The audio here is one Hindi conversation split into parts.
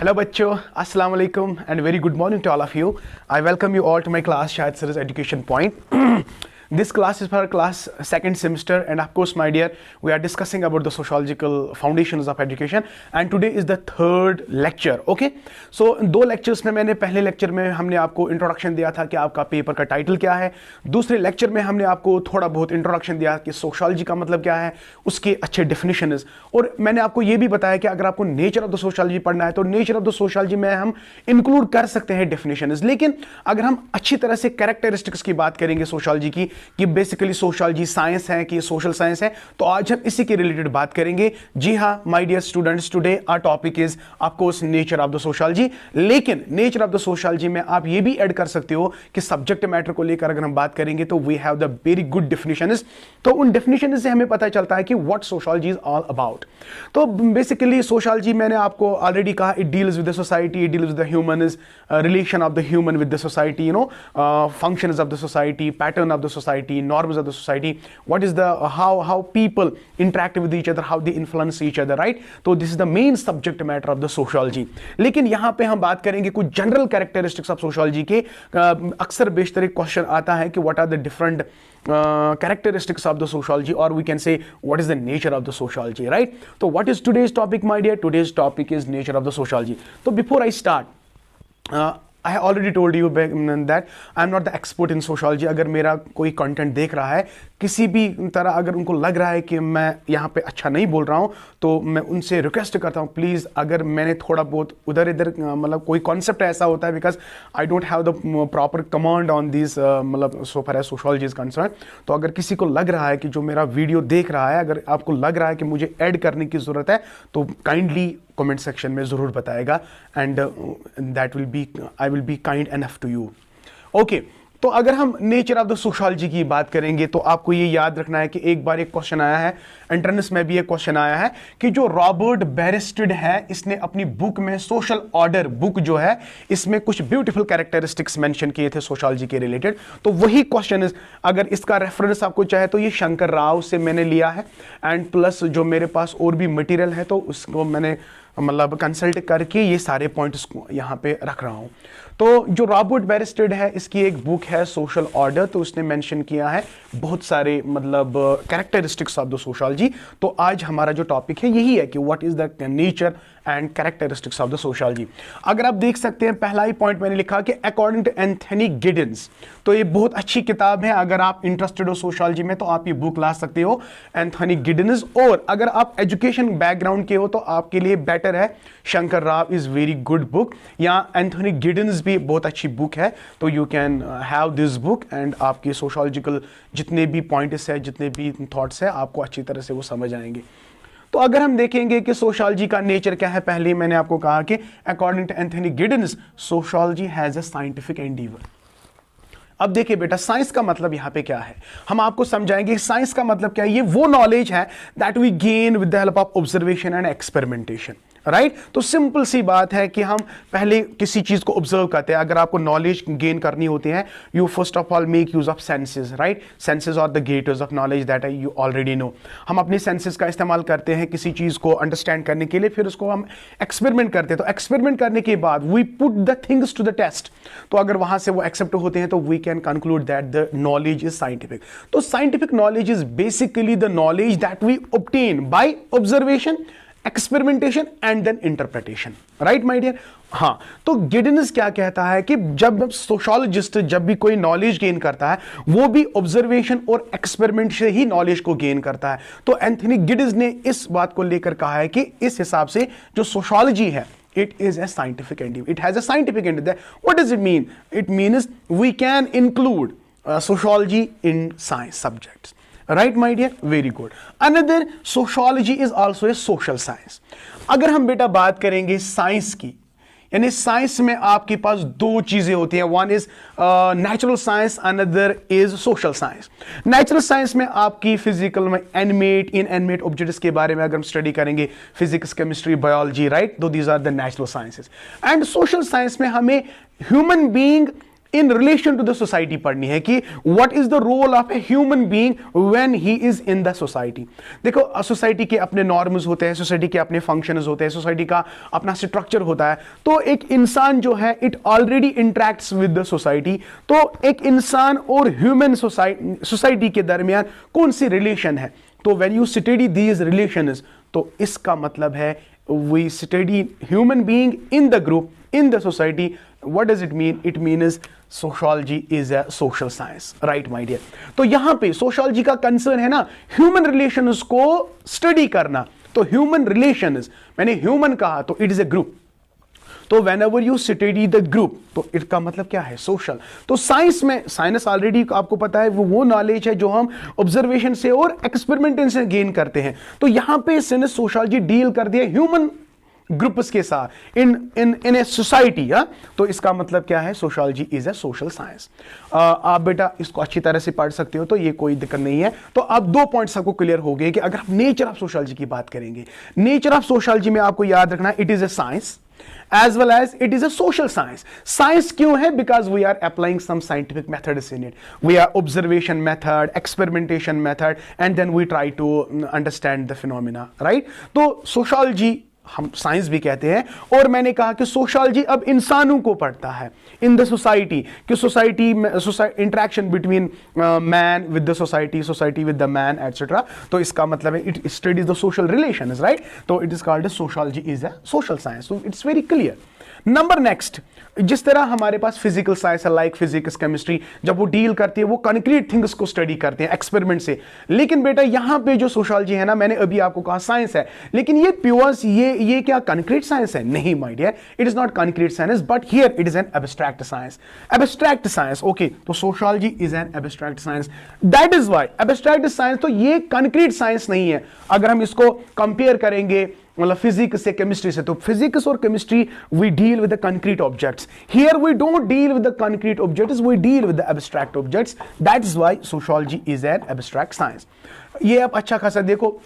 हेलो बच्चों, अस्सलाम वालेकुम and very good morning to all of you. I welcome you all to my class Shahid Sir's Education Point. This class is for class second semester, and of course, my dear, we are discussing about the sociological foundations of education, and today is the third lecture. Okay, so दो lectures में मैंने पहले lecture में हमने आपको introduction दिया था कि आपका पेपर का title क्या है. दूसरे lecture में हमने आपको थोड़ा बहुत introduction दिया कि sociology का मतलब क्या है, उसके अच्छे definitions, और मैंने आपको ये भी बताया कि अगर आपको nature of the sociology पढ़ना है तो nature of the sociology में हम include कर सकते हैं definitions. लेकिन अगर हम अच्छी तरह से characteristics की बात करेंगे sociology की कि बेसिकली सोशल साइंस है कि सोशल साइंस है, तो आज हम इसी के रिलेटेड बात करेंगे. जी हाँ my dear students, today our topic is of course nature of the sociology. लेकिन नेचर ऑफ द सोशलॉजी में आप ये भी ऐड कर सकते हो कि सब्जेक्ट मैटर को लेकर अगर हम बात करेंगे तो we have the very good definitions. तो उन डेफिनेशंस से हमें पता चलता है कि what sociology is all about. तो बेसिकली सोशलॉजी मैंने आपको ऑलरेडी कहा, it deals with the society, it deals with the human, relation of the human with the society, you know, functions of the society, pattern of the society, norms of the society, what is the how people interact with each other, how they influence each other, right? So this is the main subject matter of the sociology. लेकिन यहाँ पे हम बात करेंगे कुछ general characteristics of sociology के. अक्सर बेशतर एक क्वेश्चन आता है कि what are the different characteristics of the sociology, or we can say what is the nature of the sociology, right? So what is today's topic, my dear? Today's topic is nature of the sociology. So before I start, I have already told you that I am not the expert in sociology. अगर मेरा कोई कंटेंट देख रहा है किसी भी तरह, अगर उनको लग रहा है कि मैं यहाँ पे अच्छा नहीं बोल रहा हूँ, तो मैं उनसे रिक्वेस्ट करता हूँ प्लीज़, अगर मैंने थोड़ा बहुत उधर इधर मतलब कोई कॉन्सेप्ट ऐसा होता है, because I don't have the proper command on this, मतलब so far as sociology is concern. तो अगर किसी को लग रहा है कि जो मेरा वीडियो देख रहा है, अगर आपको लग रहा है कि मुझे ऐड करने की ज़रूरत है, तो काइंडली कमेंट सेक्शन में ज़रूर बताएगा, and that will be, I will be kind enough to you. Okay, तो अगर हम नेचर ऑफ द सोशोलॉजी की बात करेंगे तो आपको ये याद रखना है कि एक बार एक क्वेश्चन आया है, एंट्रेंस में भी एक क्वेश्चन आया है कि जो रॉबर्ट बैरिस्टेड है, इसने अपनी बुक में सोशल ऑर्डर बुक जो है, इसमें कुछ ब्यूटीफुल कैरेक्टरिस्टिक्स मेंशन किए थे सोशोलॉजी के रिलेटेड. तो वही क्वेश्चन, अगर इसका रेफरेंस आपको चाहे तो ये शंकर राव से मैंने लिया है, एंड प्लस जो मेरे पास और भी मटेरियल है तो उसको मैंने मतलब कंसल्ट करके ये सारे पॉइंट्स को यहाँ पे रख रहा हूँ. तो जो रॉबर्ट बैरिस्टेड है, इसकी एक बुक है सोशल ऑर्डर, तो उसने मेंशन किया है बहुत सारे मतलब कैरेक्टरिस्टिक्स ऑफ द सोशोलॉजी. तो आज हमारा जो टॉपिक है यही है कि what is the nature and characteristics of the sociology. अगर आप देख सकते हैं, पहला ही पॉइंट मैंने लिखा कि अकॉर्डिंग टू एंथनी गिडेंस. तो ये बहुत अच्छी किताब है, अगर आप इंटरेस्टेड हो सोशोलॉजी में तो आप ये बुक ला सकते हो, एंथनी गिडेंस. और अगर आप एजुकेशन बैकग्राउंड के हो तो आपके लिए बेटर है Shankar Rao is very good book, या एंथनी गिडेंस भी बहुत अच्छी बुक है. तो you can have this book, and आपकी सोशोलॉजिकल जितने भी पॉइंट्स है, जितने भी थॉट्स है, आपको अच्छी तरह से वो समझ आएंगे. तो अगर हम देखेंगे कि सोशोलॉजी का नेचर क्या है, पहले मैंने आपको कहा कि according to Anthony Giddens sociology has a scientific endeavour. अब देखिए बेटा, साइंस का मतलब यहां पे क्या है, हम आपको समझाएंगे. साइंस का मतलब क्या है, ये वो नॉलेज है that we gain with the help of observation and experimentation, right. तो सिंपल सी बात है कि हम पहले किसी चीज को ऑब्जर्व करते हैं. अगर आपको नॉलेज गेन करनी होती है, you first of all make use of senses, right. Senses are the gaters of knowledge that you already know. हम अपने सेंसेस का इस्तेमाल करते हैं किसी चीज को अंडरस्टैंड करने के लिए, फिर उसको हम एक्सपेरिमेंट करते हैं. तो एक्सपेरिमेंट करने के बाद we put the things to the test. तो अगर वहां से वो एक्सेप्ट होते हैं तो we can conclude that the knowledge is scientific. So scientific knowledge is basically the knowledge that we obtain by observation, experimentation and then interpretation, right my dear. हाँ, तो गिडेंस क्या कहता है कि जब सोशोलॉजिस्ट जब भी कोई नॉलेज गेन करता है, वो भी ऑब्जर्वेशन और एक्सपेरिमेंट से ही नॉलेज को गेन करता है. तो एंथनी गिडेंस ने इस बात को लेकर कहा है कि इस हिसाब से जो सोशोलॉजी है, it is a scientific endeavor, it has a scientific endeavor. What does it mean? It means we can include sociology in science subjects, right my dear? Very good. Another, sociology is also a social science. अगर हम बेटा बात करेंगे साइंस की, यानी साइंस में आपके पास दो चीजें होती हैं, one is natural science, another is social science. Natural science में आपकी फिजिकल में एनिमेट, इनएनिमेट ऑब्जेक्ट्स के बारे में अगर हम स्टडी करेंगे, फिजिक्स, केमिस्ट्री, बायोलॉजी, राइट. तो these are the natural sciences. And social science में हमें human being in relation to the society पढ़नी है कि what is the role of a human being when he is in the society. देखो सोसाइटी के अपने नॉर्म्स होते हैं, सोसाइटी के अपने फंक्शंस होते हैं, सोसाइटी का अपना स्ट्रक्चर होता है। तो एक इंसान जो है it already interacts with the society. तो एक इंसान और ह्यूमन सोसाइटी के दरमियान कौन सी रिलेशन है, तो when you study these relations, तो इसका मतलब है we study human being in the group, in the society. What does it mean? It means sociology is a social science, right my dear? तो यहां पे sociology का कंसर्न है ना ह्यूमन रिलेशंस को स्टडी करना। तो ह्यूमन रिलेशंस, मैंने ह्यूमन कहा तो इट इज ए ग्रुप। तो whenever you study the group, तो इसका मतलब क्या है, सोशल। तो साइंस में, साइंस ऑलरेडी आपको पता है वो नॉलेज है जो हम ऑब्जर्वेशन से और एक्सपेरिमेंटेशन से गेन करते हैं। तो यहां पे सोशियोलॉजी डील कर दिया ह्यूमन ग्रुप्स के साथ इन ए सोसाइटी। तो इसका मतलब क्या है, sociology is A social science. आप बेटा इसको अच्छी तरह से पढ़ सकते हो, तो ये कोई दिक्कत नहीं है। तो अब 2 पॉइंट्स आपको क्लियर हो गए कि अगर आप नेचर ऑफ सोशियोलॉजी की बात करेंगे, नेचर ऑफ सोशियोलॉजी में आपको याद रखना it is a science as well as it is a social science. Science क्यों है? Because we are applying some scientific methods in it. We are observation method, experimentation method, and then we try to understand the phenomena, right? तो sociology हम साइंस भी कहते हैं। और मैंने कहा कि सोशियोलॉजी अब इंसानों को पढ़ता है इन द सोसाइटी, कि सोसाइटी में interaction between man with the society, society with the man etcetera. तो इसका मतलब है it studies the social relations, right? तो it is called sociology is a social science. So it's very clear. Number next, जिस तरह हमारे पास फिजिकल साइंस है लाइक फिजिक्स, केमिस्ट्री, जब वो डील करती है वो कंक्रीट थिंग्स को स्टडी करते हैं एक्सपेरिमेंट से। लेकिन बेटा यहां पे जो सोशियोलॉजी है ना, मैंने अभी आपको कहा साइंस है, लेकिन ये प्योर ये क्या कंक्रीट साइंस है? नहीं my dear, it is not concrete science, but here it is an abstract science. Abstract science, okay, तो sociology is an abstract science. That is why abstract science, तो ये कंक्रीट साइंस नहीं है। अगर हम इसको कंपेयर करेंगे मतलब फिजिक्स से केमिस्ट्री से, तो फिजिक्स और chemistry we deal with the concrete objects, here we don't deal with the concrete objects, we deal with the abstract objects. That is why sociology is an abstract science. ये आप अच्छा खासा देखो,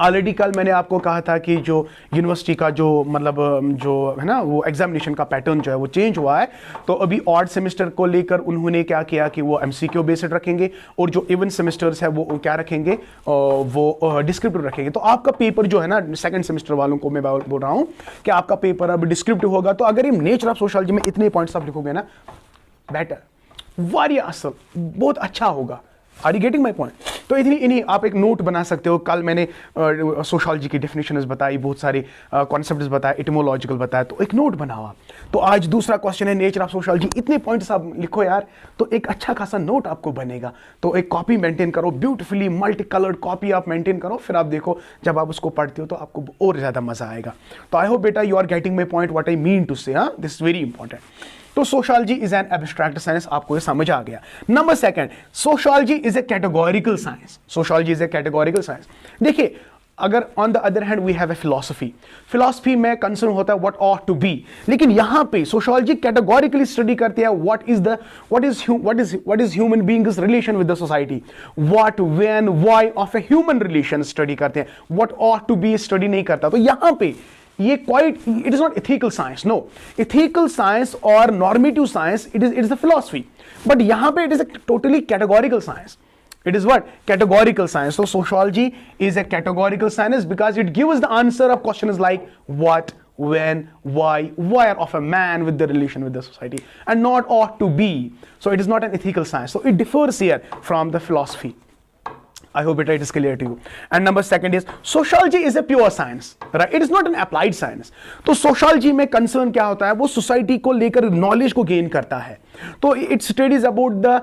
ऑलरेडी कल मैंने आपको कहा था कि जो यूनिवर्सिटी का जो मतलब जो है ना वो एग्जामिनेशन का पैटर्न जो है वो चेंज हुआ है। तो अभी ऑड सेमेस्टर को लेकर उन्होंने क्या किया कि वो एमसीक्यू बेस्ड रखेंगे, और जो इवन सेमेस्टर्स है वो क्या रखेंगे, वो डिस्क्रिप्टिव रखेंगे। तो आपका पेपर जो है ना, सेकंड सेमेस्टर वालों को मैं बोल रहा हूँ कि आपका पेपर अब डिस्क्रिप्टिव होगा। तो अगर ये नेचर ऑफ सोशियोलॉजी में इतने पॉइंट्स आप लिखोगे ना, बेटर, वारिया असल, बहुत अच्छा होगा। Are you getting my point? तो इन्हीं आप एक नोट बना सकते हो। कल मैंने सोशियोलॉजी की डेफिनेशंस बताई, बहुत सारे कॉन्सेप्ट्स बताए, इटिमोलॉजिकल बताया, तो एक नोट बनाओ आप। तो आज दूसरा क्वेश्चन है नेचर ऑफ सोशियोलॉजी, इतने पॉइंट्स आप लिखो यार, तो एक अच्छा खासा नोट आपको बनेगा। तो एक कॉपी मेंटेन करो, ब्यूटीफुली मल्टी कलर्ड कॉपी आप मेंटेन करो, फिर आप देखो जब आप उसको पढ़ते हो तो आपको और ज्यादा मजा आएगा। तो आई होप बेटा you are getting my point, what I mean to say. This is very important. तो sociology is an abstract science, आपको ये समझ आ गया। Number second, sociology is a categorical science. Sociology is a categorical science. देखिए, अगर on the other hand we have a philosophy में कंसर्न होता है व्हाट ऑट टू बी, लेकिन यहां पे सोशियोलॉजी कैटेगोरिकली स्टडी करती है what is human beings relation with the society, what, when, why of a human relation study करते हैं, what ought to be study नहीं करता। तो यहां पे ये quite, it is not ethical science, no, ethical science और normative science it is the philosophy, but यहां पे it is a totally categorical science. It is what? Categorical science. So sociology is a categorical science because it gives the answer of questions like what, when, why, where of a man with the relation with the society, and not ought to be. So it is not an ethical science. So it differs here from the philosophy. I hope it is clear to you. And number second is sociology is a pure science, right? It is not an applied science. तो sociology में concern क्या होता है? वो society को लेकर knowledge को gain करता है. तो it studies about the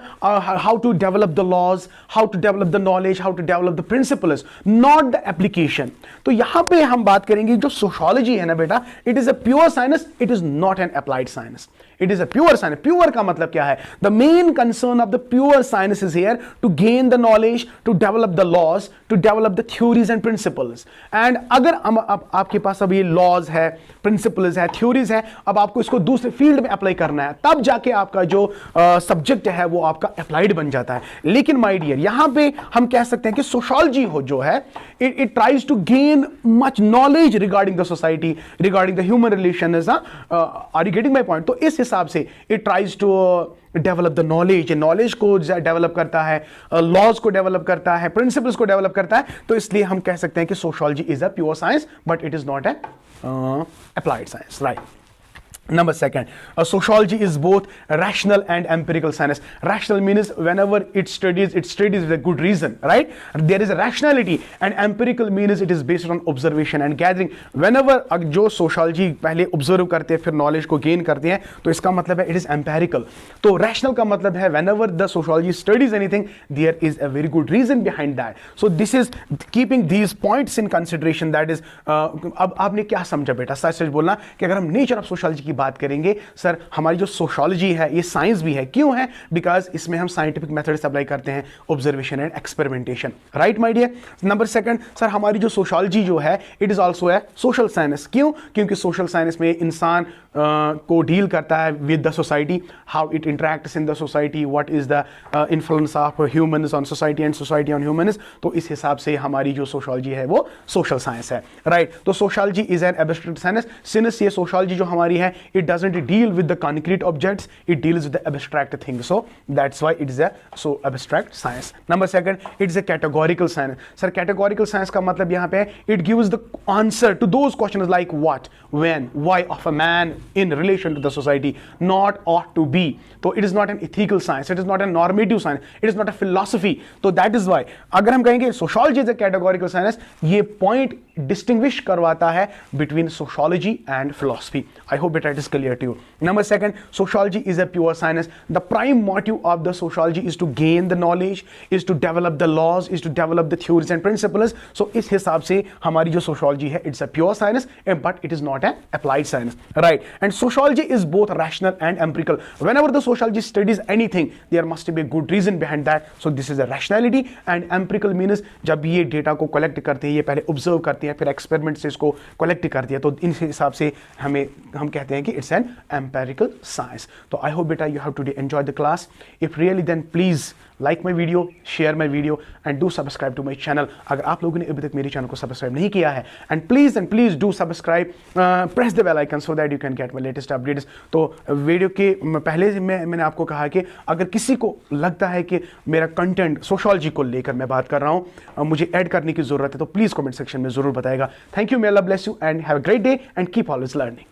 how to develop the laws, how to develop the knowledge, how to develop the principles, not the application. तो यहाँ पे हम बात करेंगे जो sociology है ना बेटा, it is a pure science, it is not an applied science. It is a pure science. Pure का मतलब क्या है? The main concern of the pure science is here to gain the knowledge, to develop the laws, to develop the theories and principles. And अगर आपके पास अब ये laws है, principles है, theories है, अब आपको इसको दूसरे field में apply करना है, तब जाके आपका जो subject है वो आपका applied बन जाता है. लेकिन my dear, यहाँ पे हम कह सकते हैं कि sociology हो जो है, it tries to gain much knowledge regarding the society, regarding the human relations. Are you getting my point? तो इस हिसाब से it tries to develop the knowledge, knowledge को डेवलप करता है, लॉज को डेवलप करता है, प्रिंसिपल्स को डेवलप करता है, तो इसलिए हम कह सकते हैं कि sociology is a pure science but it is not a applied science, right? Number second, sociology is both rational and empirical science. Rational means whenever it studies with a good reason, right? There is a rationality, and empirical means it is based on observation and gathering. Whenever जो sociology पहले observe करते हैं फिर knowledge को gain करते हैं, तो इसका मतलब है it is empirical. तो rational का मतलब है whenever the sociology studies anything, there is a very good reason behind that. So this is keeping these points in consideration. That is, अब आपने क्या समझा बेटा? सच बोलना कि अगर हम nature of sociology की बात करेंगे, सर हमारी जो सोशियोलॉजी है ये साइंस भी है, क्यों है? बिकॉज इसमें हम साइंटिफिक मेथड्स अप्लाई करते हैं, observation and experimentation, right my dear? Number second, sir हमारी जो सोशियोलॉजी जो है इट इज आल्सो है सोशल साइंस, क्यों? क्योंकि सोशल साइंस में इंसान को डील करता है with the society, how it interacts in the society, what is the influence of humans on society and society on humans. तो इस हिसाब से हमारी जो सोशियोलॉजी है वो सोशल साइंस है, राइट? तो sociology is an abstract science. Since ये सोशियोलॉजी जो हमारी है it doesn't deal with the concrete objects, it deals with the abstract things, so that's why it is a so abstract science. Number second, it is a categorical science. Sir, categorical science का मतलब यहाँ पे it gives the answer to those questions like what, when, why of a man in relation to the society, not ought to be. तो it is not an ethical science, it is not a normative science, it is not a philosophy. तो that is why अगर हम कहेंगे sociology is a categorical science, ये point distinguish करवाता है between sociology and philosophy. I hope it is clear to you. Number second, sociology is a pure science. The prime motive of the sociology is to gain the knowledge, is to develop the laws, is to develop the theories and principles. So इस हिसाब से हमारी जो sociology है it's a pure science but it is not an applied science, right? And sociology is both rational and empirical. Whenever the sociology studies anything, there must be a good reason behind that. So this is a rationality, and empirical means जब ये data को collect करते हैं, ये पहले observe करते हैं, फिर experiment से इसको collect करती है, तो इन हिसाब से हम कहते हैं कि it's an empirical science. So I hope beta you have today enjoyed the class. If really, then please like my video, share my video and do subscribe to my channel. अगर आप लोगों ने अभी तक मेरे चैनल को सब्सक्राइब नहीं किया है, and please do subscribe, press the bell icon so that you can get my latest updates. तो वीडियो के पहले मैंने आपको कहा कि अगर किसी को लगता है कि मेरा कंटेंट सोशियोलॉजी को लेकर मैं बात कर रहा हूँ, मुझे ऐड करने की जरूरत है, तो प्लीज कमेंट सेक्शन में जरूर बताएगा. Thank you, may Allah bless you and have a great day and keep always learning.